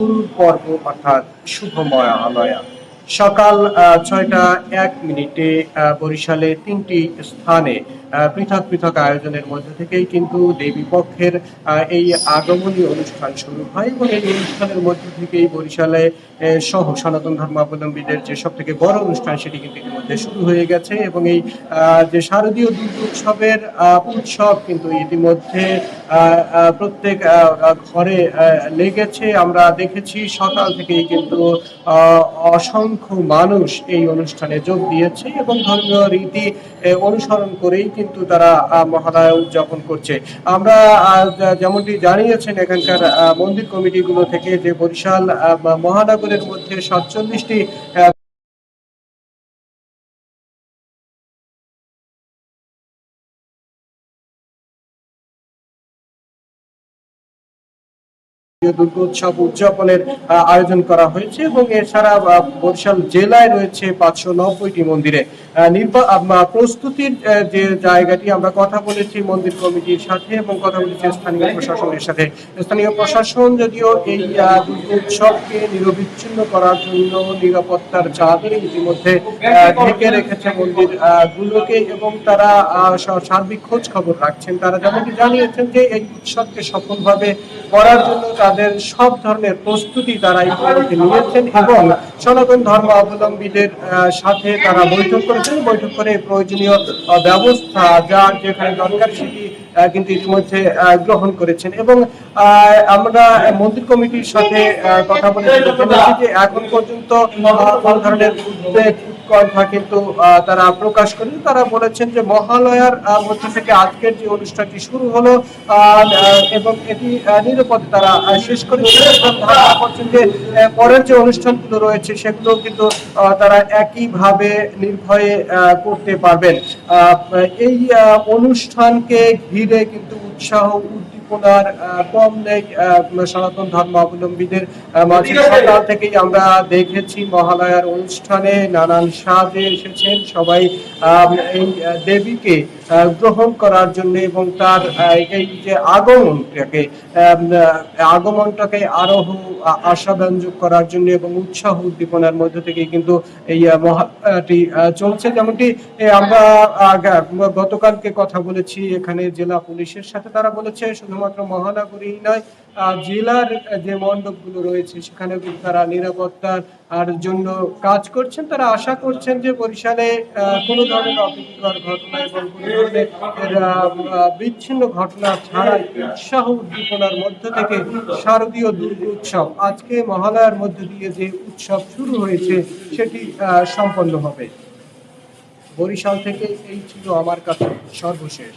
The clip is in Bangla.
শুরুর পর্ব অর্থাৎ শুভময়া আলয়া সকাল ৬টা ১ মিনিটে বরিশালে ৩টি স্থানে পৃথক পৃথক আয়োজনের মধ্য থেকেই কিন্তু দেবী পক্ষের এই আগমনী অনুষ্ঠান শুরু হয় এবং এই অনুষ্ঠানের মধ্য থেকেই বরিশালে সহ সনাতন ধর্মাবলম্বীদের যে সব থেকে বড় অনুষ্ঠান সেটি কিন্তু ইতিমধ্যে শুরু হয়ে গেছে এবং এই যে শারদীয় দুর্গোৎসবের উৎসব কিন্তু ইতিমধ্যে প্রত্যেক ঘরে লেগেছে। আমরা দেখেছি সকাল থেকেই কিন্তু অসংখ্য মানুষ এই অনুষ্ঠানে যোগ দিয়েছে এবং ধর্মীয় রীতি অনুসরণ করেই কিন্তু তারা মহালয়া উদযাপন করছে। আমরা যেমনটি জানিয়েছেন এখানকার মন্দির কমিটিগুলো থেকে যে বরিশাল মহানগরের মধ্যে ৪৭টি দুর্গোৎসব উদযাপনের আয়োজন করা হয়েছে এবং এছাড়া বরিশাল জেলায় রয়েছে ৫৯০টি মন্দিরে প্রস্তুতির যে জায়গাটি আমরা কথা বলেছি মন্দির কমিটির সাথে এবং কথা বলেছি স্থানীয় প্রশাসনের সাথে। স্থানীয় প্রশাসন যদিও এই দুর্গোৎসবকে নিরবিচ্ছিন্ন করার জন্য নিরাপত্তার চাদরে ইতিমধ্যে ঢেকে রেখেছে মন্দির গুলোকে এবং তারা সার্বিক খোঁজ খবর রাখছেন। তারা যেমনটি জানিয়েছেন যে এই উৎসবকে সফলভাবে করার জন্য তাদের সব ধরনের প্রস্তুতি তারা ইতিমধ্যে নিয়েছেন এবং সনাতন ধর্ম অবলম্বীদের সাথে তারা বৈঠক করেছেন। বৈঠক করে প্রয়োজনীয় ব্যবস্থা যা যেখানে দরকার সেটি কিন্তু ইতিমধ্যে গ্রহণ করেছেন এবং আমরা মন্দির কমিটির সাথে কথা বলে জেনেছি যে এখন পর্যন্ত কোন ধরনের উদ্বেগ উৎকণ্ঠা কিন্তু তারা প্রকাশ করেন। তারা বলেছেন যে মহালয়ার মধ্যে থেকে আজকের যে অনুষ্ঠানটি শুরু হলো এবং এটি নিরাপদে তারা শেষ করেছেন এবং ধারণা করছেন যে পরের যে অনুষ্ঠানগুলো রয়েছে সেগুলো কিন্তু তারা একইভাবে নির্ভয়ে করতে পারবেন। এই অনুষ্ঠানকে ঘিরে কিন্তু উৎসাহ উদ্দীপনার কম নেই সনাতন ধর্মাবলম্বীদের মাঝে। সকাল থেকেই আমরা দেখেছি মহালয়ার অনুষ্ঠানে নানান সাজে এসেছেন সবাই এই দেবীকে গ্রহণ করার জন্য এবং তার এই যে আগমনটাকে আরো আশাব্যঞ্জক করার জন্য এবং উৎসাহ উদ্দীপনার মধ্য থেকেই কিন্তু এই মহাটি চলছে। যেমনটি আমরা গতকালকে কথা বলেছি এখানে জেলা পুলিশের সাথে। তারা বলেছে শুধুমাত্র মহানগরী নয় জেলার যে মণ্ডপগুলো রয়েছে সেখানে তারা নিরাপত্তার জন্য কাজ করছেন। তারা আশা করছেন যে বরিশালে কোনো ধরনের অপ্রীতিকর ঘটনা এবং কোনো ধরনের বিচ্ছিন্ন ঘটনা ছাড়াই উৎসাহ উদ্দীপনার মধ্য থেকে শারদীয় দুর্গোৎসব আজকে মহালয়ার মধ্য দিয়ে যে উৎসব শুরু হয়েছে সেটি সম্পন্ন হবে। বরিশাল থেকে এই ছিল আমার কাছে সর্বশেষ।